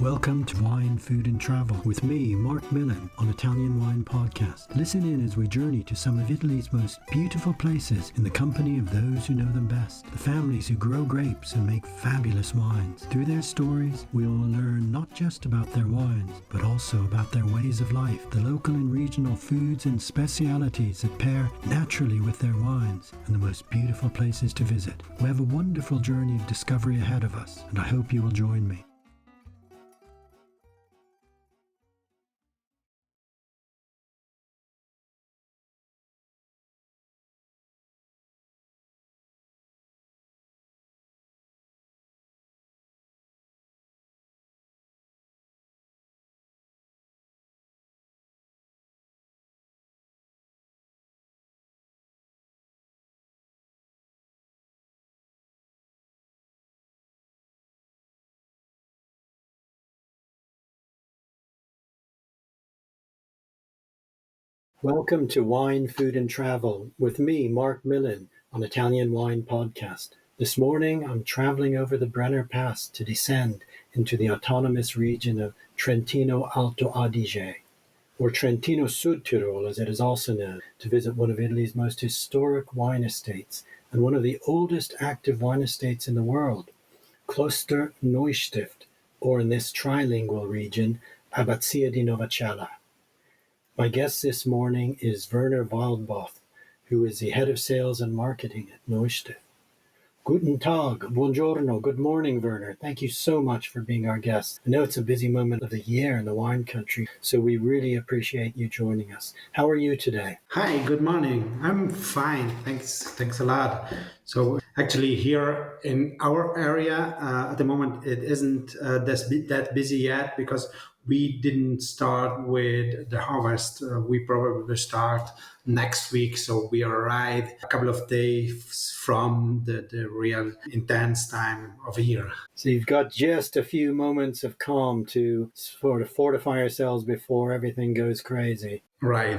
Welcome to Wine, Food and Travel with me, Marc Millon, on Italian Wine Podcast. Listen in as we journey to some of Italy's most beautiful places in the company of those who know them best, the families who grow grapes and make fabulous wines. Through their stories, we will learn not just about their wines, but also about their ways of life, the local and regional foods and specialities that pair naturally with their wines, and the most beautiful places to visit. We have a wonderful journey of discovery ahead of us, and I hope you will join me. Welcome to Wine, Food and Travel with me, Marc Millon, on Italian Wine Podcast. This morning, I'm traveling over the Brenner Pass to descend into the autonomous region of Trentino Alto Adige, or Trentino Sud Tirol as it is also known, to visit one of Italy's most historic wine estates and one of the oldest active wine estates in the world, Kloster Neustift, or in this trilingual region, Abbazia di Novacella. My guest this morning is Werner Waldboth, who is the head of sales and marketing at Neustift. Guten Tag, buongiorno, good morning, Werner. Thank you so much for being our guest. I know it's a busy moment of the year in the wine country, so we really appreciate you joining us. How are you today? Hi, good morning. I'm fine. Thanks a lot. So actually here in our area, at the moment, it isn't that busy yet because we didn't start with the harvest. We probably start next week. So we arrive a couple of days from the real intense time of year. So you've got just a few moments of calm to sort of fortify ourselves before everything goes crazy. Right.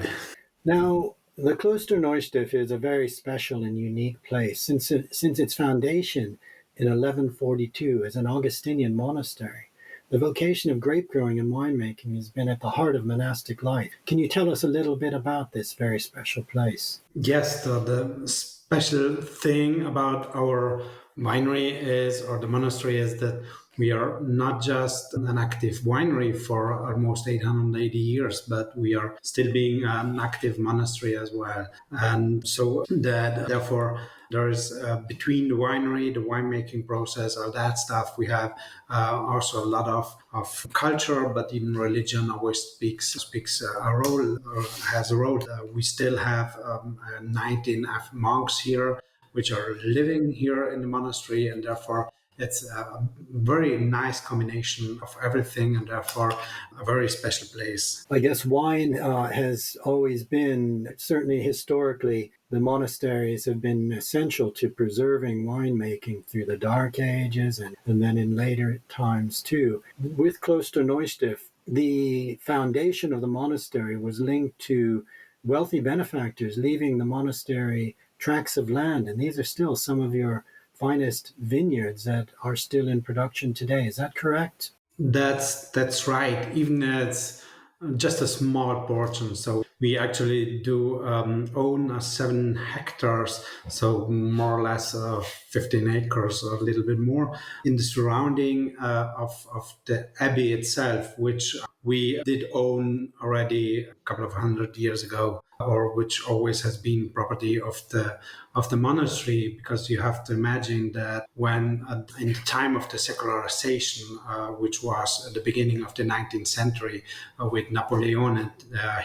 Now, the Kloster Neustift is a very special and unique place since its foundation in 1142 as an Augustinian monastery. The vocation of grape growing and winemaking has been at the heart of monastic life. Can you tell us a little bit about this very special place? Yes, the special thing about our winery is, or the monastery, is that we are not just an active winery for almost 880 years, but we are still being an active monastery as well. And so that therefore there is between the winery, the winemaking process, all that stuff, we have also a lot of culture, but even religion always speaks a role, or has a role. We still have 19 monks here, which are living here in the monastery, and therefore it's a very nice combination of everything, and therefore a very special place. I guess wine has always been, certainly historically, the monasteries have been essential to preserving winemaking through the Dark Ages and then in later times too. With Kloster Neustift, the foundation of the monastery was linked to wealthy benefactors leaving the monastery tracts of land, and these are still some of your finest vineyards that are still in production today. Is that correct? That's right. Even it's just a small portion. So we actually do own 7 hectares, so more or less 15 acres, or a little bit more, in the surrounding of the abbey itself, which we did own already a couple of 100 years ago, or which always has been property of the monastery, because you have to imagine that when in the time of the secularization, which was at the beginning of the 19th century with Napoleon,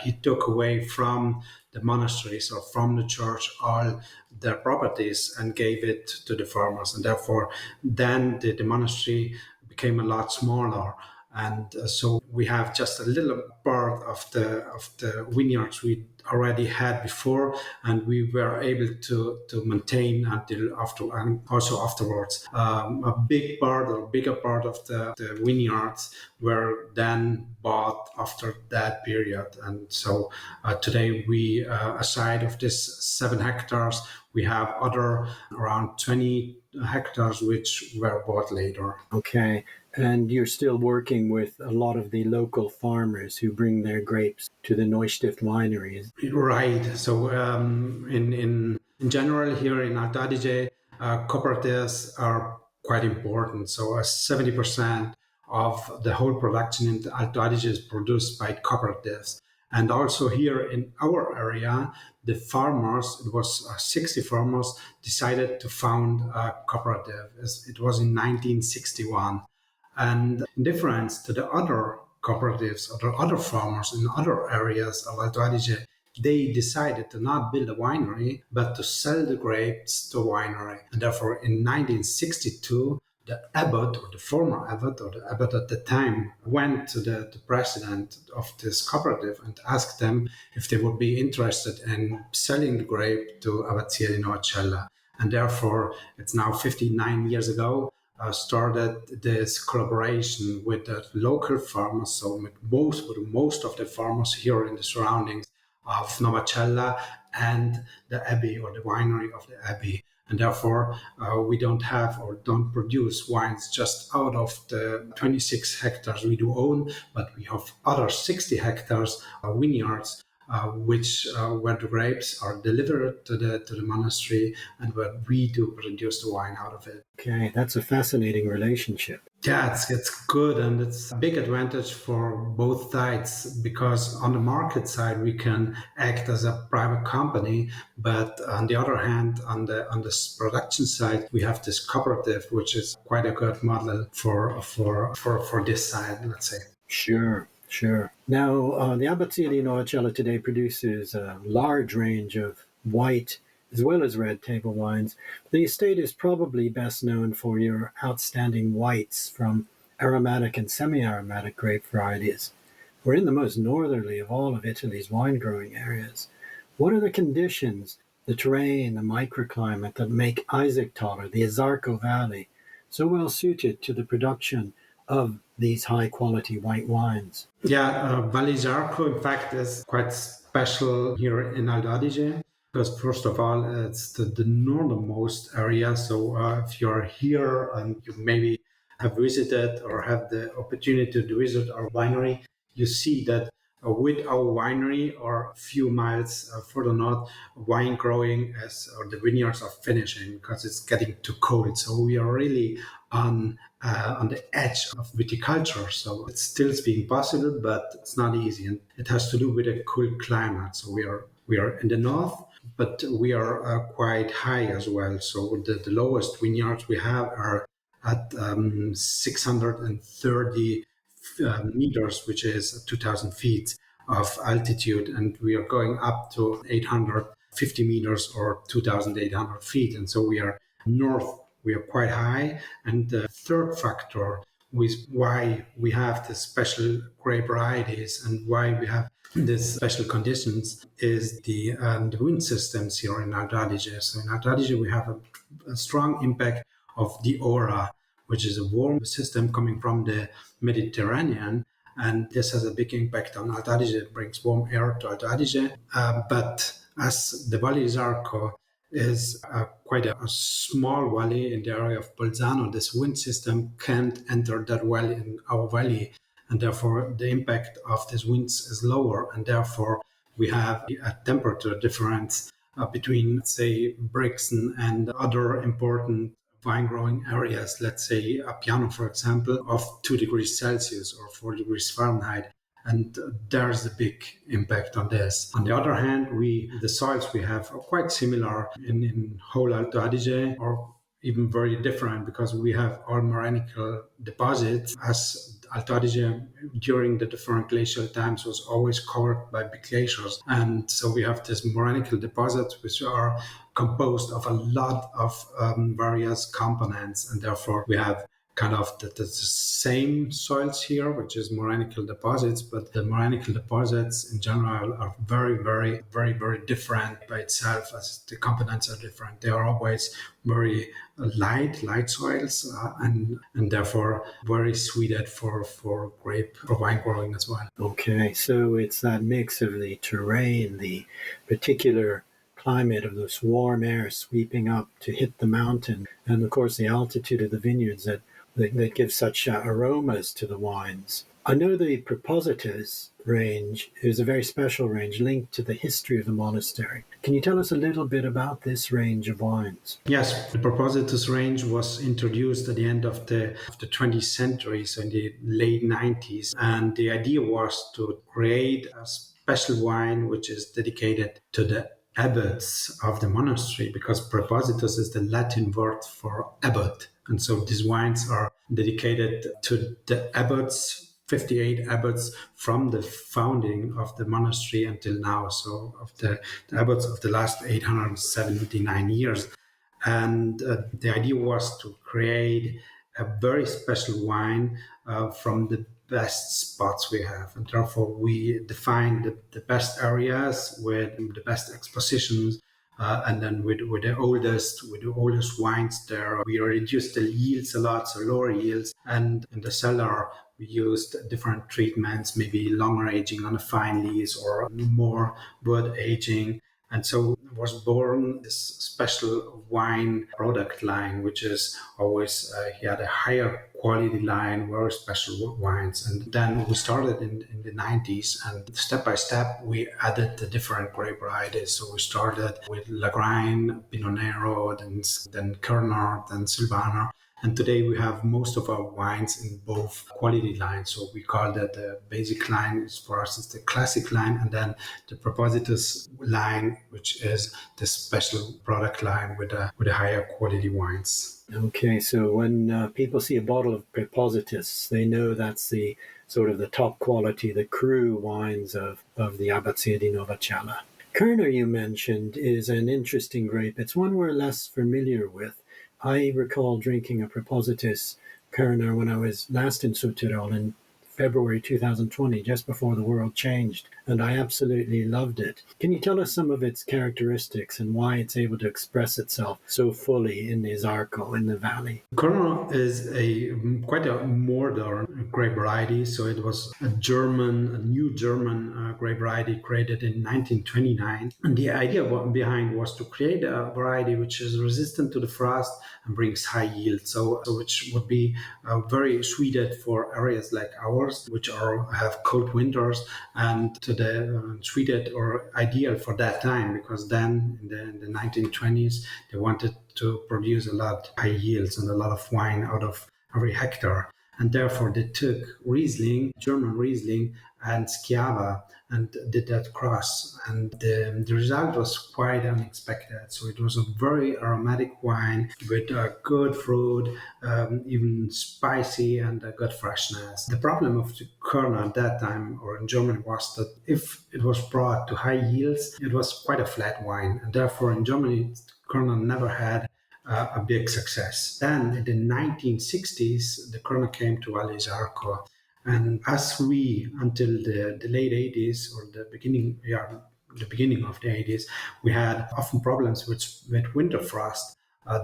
he took away from the monasteries or from the church all their properties and gave it to the farmers, and therefore then the monastery became a lot smaller. And so we have just a little part of the vineyards we already had before, and we were able to maintain until after, and also afterwards. A big part or bigger part of the vineyards were then bought after that period. And so today we, aside of this 7 hectares, we have other around 20 hectares which were bought later. Okay. And you're still working with a lot of the local farmers who bring their grapes to the Neustift wineries. Right. So in general here in Alto Adige, cooperatives are quite important. So 70% of the whole production in Alto Adige is produced by cooperatives. And also here in our area, the farmers, it was 60 farmers, decided to found a cooperative. It was in 1961. And in difference to the other cooperatives or the other farmers in other areas of Alto Adige, they decided to not build a winery, but to sell the grapes to a winery. And therefore, in 1962, the abbot, or the former abbot, or the abbot at the time, went to the president of this cooperative and asked them if they would be interested in selling the grape to Abbazia di Novacella. And therefore, it's now 59 years ago, started this collaboration with the local farmers, so with most of the farmers here in the surroundings of Novacella and the abbey or the winery of the abbey. And therefore, we don't have or don't produce wines just out of the 26 hectares we do own, but we have other 60 hectares vineyards where the grapes are delivered to the monastery and where we do produce the wine out of it. Okay, that's a fascinating relationship. Yeah, it's good, and it's a big advantage for both sides because on the market side we can act as a private company, but on the other hand, on this production side, we have this cooperative, which is quite a good model for this side, let's say. Sure. Sure. Now, the Abbazia di Novacella today produces a large range of white as well as red table wines. The estate is probably best known for your outstanding whites from aromatic and semi-aromatic grape varieties. We're in the most northerly of all of Italy's wine-growing areas. What are the conditions, the terrain, the microclimate that make Isaactaler, the Isarco Valley, so well suited to the production of these high-quality white wines? Yeah, Valle Isarco, in fact, is quite special here in Alto Adige because, first of all, it's the northernmost area. So if you're here and you maybe have visited or have the opportunity to visit our winery, you see that with our winery or a few miles further north, wine growing or the vineyards are finishing because it's getting too cold. So we are really on the edge of viticulture. So it's still being possible, but it's not easy. And it has to do with a cool climate. So we are in the north, but we are quite high as well. So the lowest vineyards we have are at 630 meters, which is 2,000 feet of altitude. And we are going up to 850 meters or 2,800 feet. And so we are north. We are quite high. And the third factor with why we have the special grape varieties and why we have these special conditions is the wind systems here in Alto Adige. So in Alto Adige, we have a strong impact of the aura, which is a warm system coming from the Mediterranean. And this has a big impact on Alto Adige. It brings warm air to Alto Adige. But as the Valle Isarco is quite a small valley in the area of Bolzano, this wind system can't enter that well in our valley. And therefore, the impact of these winds is lower. And therefore, we have a temperature difference between, say, Brixen and other important vine growing areas, let's say Appiano, for example, of 2 degrees Celsius or 4 degrees Fahrenheit. And there's a big impact on this. On the other hand, the soils we have are quite similar in whole Alto Adige, or even very different because we have all moranical deposits. As Alto Adige during the different glacial times was always covered by big glaciers. And so we have these moranical deposits which are composed of a lot of various components, and therefore we have kind of the same soils here, which is moranical deposits, but the moranical deposits in general are very, very, very, very different by itself as the components are different. They are always very light soils, and therefore very suited for wine growing as well. Okay, so it's that mix of the terrain, the particular climate of this warm air sweeping up to hit the mountain, and of course the altitude of the vineyards that give such aromas to the wines. I know the Propositus range is a very special range linked to the history of the monastery. Can you tell us a little bit about this range of wines? Yes, the Propositus range was introduced at the end of the 20th century, so in the late 90s. And the idea was to create a special wine which is dedicated to the abbots of the monastery, because Propositus is the Latin word for abbot. And so these wines are dedicated to the abbots, 58 abbots from the founding of the monastery until now. So of the abbots of the last 879 years. And the idea was to create a very special wine from the best spots we have. And therefore we defined the best areas with the best expositions. And then with the oldest wines there, we reduced the yields a lot, so lower yields. And in the cellar, we used different treatments, maybe longer aging on the fine lees or more wood aging. And so was born this special wine product line, which is always he had a higher quality line, very special wines. And then we started in the 90s, and step by step we added the different grape varieties. So we started with Lagrein, Pinot Nero, then Kerner, then Sylvaner. And today we have most of our wines in both quality lines. So we call that the basic line. For us, it's the classic line, and then the Propositus line, which is the special product line with the higher quality wines. Okay, so when people see a bottle of Propositus, they know that's the sort of the top quality, the cru wines of the Abbazia di Novacella. Kerner, you mentioned, is an interesting grape. It's one we're less familiar with. I recall drinking a Propositus Kerner when I was last in Südtirol in February 2020, just before the world changed, and I absolutely loved it. Can you tell us some of its characteristics and why it's able to express itself so fully in Isarco, in the valley? Kerner is quite a modern grape variety. So it was a new German grape variety created in 1929. And the idea behind was to create a variety which is resistant to the frost and brings high yield. So which would be very suited for areas like ours, which have cold winters, and to the suited or ideal for that time, because then in the 1920s they wanted to produce a lot high yields and a lot of wine out of every hectare. And therefore they took Riesling, German Riesling, and Schiava and did that cross. And the result was quite unexpected. So it was a very aromatic wine with good fruit, even spicy, and a good freshness. The problem of the Kerner at that time, or in Germany, was that if it was brought to high yields, it was quite a flat wine. And therefore in Germany, Kerner never had a big success. Then in the 1960s, the Kerner came to Valle Isarco. And as until the late 80s or the beginning of the 80s, we had often problems with winter frost.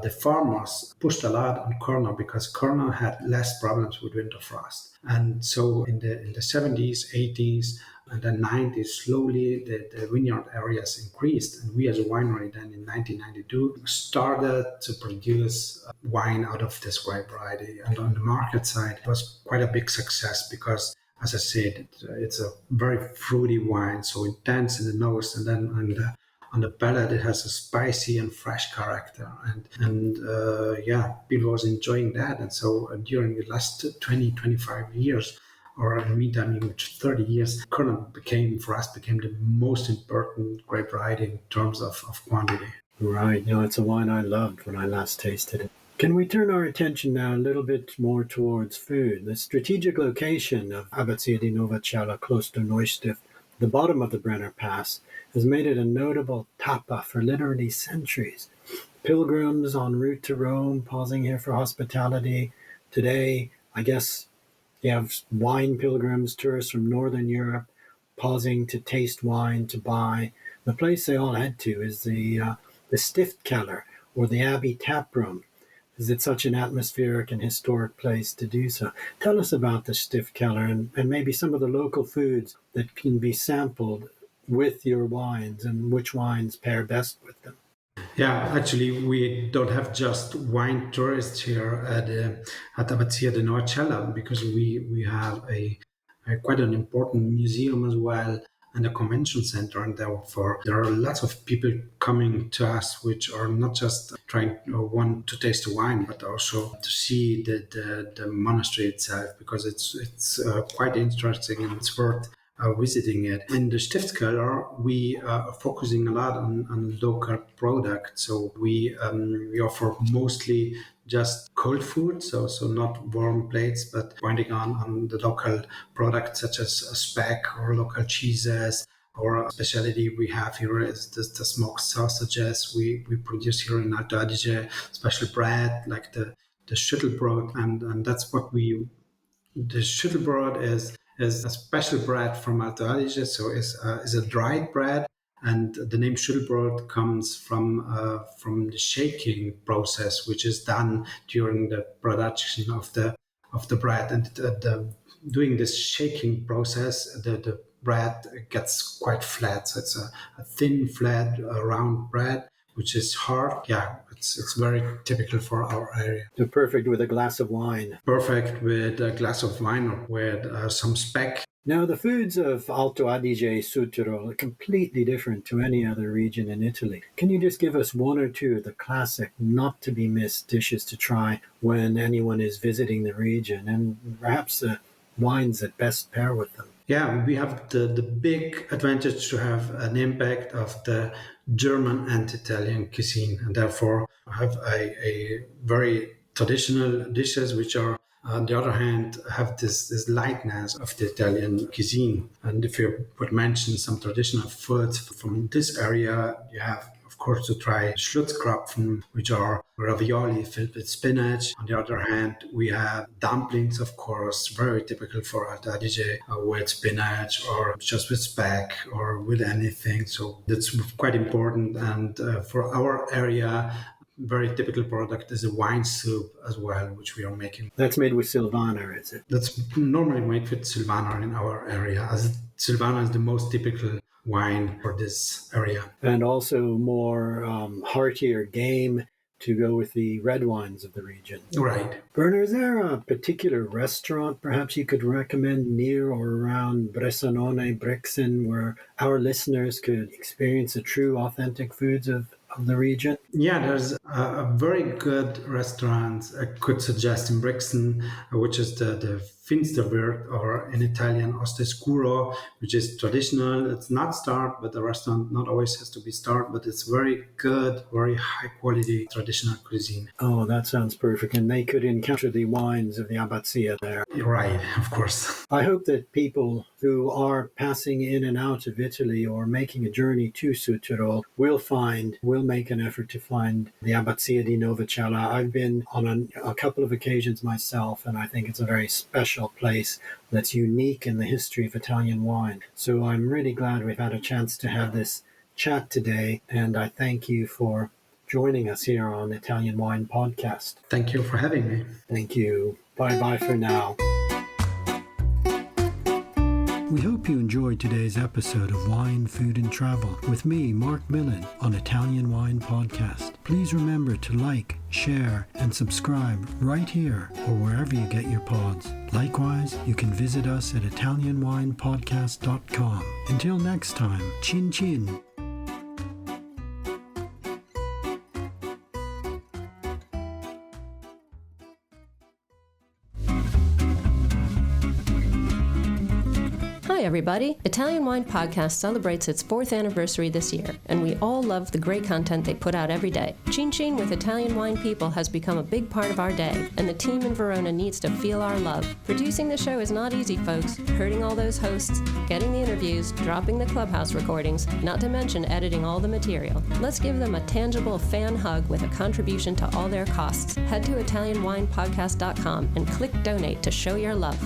The farmers pushed a lot on Kerner because Kerner had less problems with winter frost. And so in the 70s, 80s, and then 90s, slowly the vineyard areas increased. And we as a winery then in 1992 started to produce wine out of this grape variety. And on the market side, it was quite a big success because, as I said, it's a very fruity wine, so intense in the nose, and then on the palate it has a spicy and fresh character. And people was enjoying that. And so during the last 20, 25 years, or in the meantime, even 30 years, Kerner became the most important grape variety in terms of quantity. Right. No, it's a wine I loved when I last tasted it. Can we turn our attention now a little bit more towards food? The strategic location of Abbazia di Novacella, close to Neustift, the bottom of the Brenner Pass, has made it a notable tappa for literally centuries. Pilgrims en route to Rome, pausing here for hospitality. Today, I guess, you have wine pilgrims, tourists from Northern Europe, pausing to taste wine, to buy. The place they all head to is the Stiftkeller, or the Abbey Tap Room. Is it such an atmospheric and historic place to do so? Tell us about the Stiftkeller and maybe some of the local foods that can be sampled with your wines, and which wines pair best with them? Yeah, actually, we don't have just wine tourists here at Abbazia di Novacella, because we have a quite an important museum as well, and a convention center, and therefore there are lots of people coming to us which are not just trying want to taste the wine, but also to see the monastery itself, because it's quite interesting and it's worth visiting it. In the Stiftskeller, we are focusing a lot on local products. So we offer mostly just cold food, so not warm plates, but pointing on the local products such as speck or local cheeses. Or a specialty we have here is the smoked sausages we produce here in Alto Adige, special bread like the Schüttelbrot, and that's what the Schüttelbrot is a special bread from Alto Adige, so is a dried bread, and the name Schüttelbrot comes from the shaking process, which is done during the production of the bread, and doing this shaking process, the bread gets quite flat, so it's a thin, flat, round bread, which is hard. Yeah, it's very typical for our area. So perfect with a glass of wine. Perfect with a glass of wine or with some speck. Now, the foods of Alto Adige Südtirol are completely different to any other region in Italy. Can you just give us one or two of the classic, not to be missed dishes to try when anyone is visiting the region, and perhaps the wines that best pair with them? Yeah, we have the big advantage to have an impact of the German and Italian cuisine, and therefore have a very traditional dishes which are, on the other hand, have this lightness of the Italian cuisine. And if you would mention some traditional foods from this area, you have, of course, to try Schlutzkrapfen, which are ravioli filled with spinach. On the other hand, we have dumplings, of course, very typical for Alto Adige, with spinach or just with speck or with anything. So that's quite important. And for our area, very typical product is a wine soup as well, which we are making. That's made with Silvaner, is it? That's normally made with Silvaner in our area, as Silvaner is the most typical wine for this area. And also more heartier game to go with the red wines of the region. Right. Werner, is there a particular restaurant perhaps you could recommend near or around Bressanone, Brixen, where our listeners could experience the true authentic foods of the region? Yeah, there's a very good restaurant I could suggest in Brixen, which is the Finsterwirt, or in Italian Ostescuro, which is traditional. It's not starved, but the restaurant not always has to be starved, but it's very good, very high quality traditional cuisine. Oh, that sounds perfect. And they could encounter the wines of the Abbazia there. Right, of course. I hope that people who are passing in and out of Italy or making a journey to Südtirol will make an effort to find the Abbazia di Novacella. I've been on a couple of occasions myself, and I think it's a very special place that's unique in the history of Italian wine. So I'm really glad we've had a chance to have this chat today, and I thank you for joining us here on Italian Wine Podcast. Thank you for having me. Thank you. Bye-bye for now. We hope you enjoyed today's episode of Wine, Food and Travel with me, Marc Millon, on Italian Wine Podcast. Please remember to like, share, and subscribe right here or wherever you get your pods. Likewise, you can visit us at ItalianWinePodcast.com. Until next time, chin chin. Hi everybody! Italian Wine Podcast celebrates its 4th anniversary this year, and we all love the great content they put out every day. Chin Chin with Italian wine people has become a big part of our day, and the team in Verona needs to feel our love. Producing the show is not easy, folks. Herding all those hosts, getting the interviews, dropping the clubhouse recordings, not to mention editing all the material. Let's give them a tangible fan hug with a contribution to all their costs. Head to ItalianWinePodcast.com and click donate to show your love.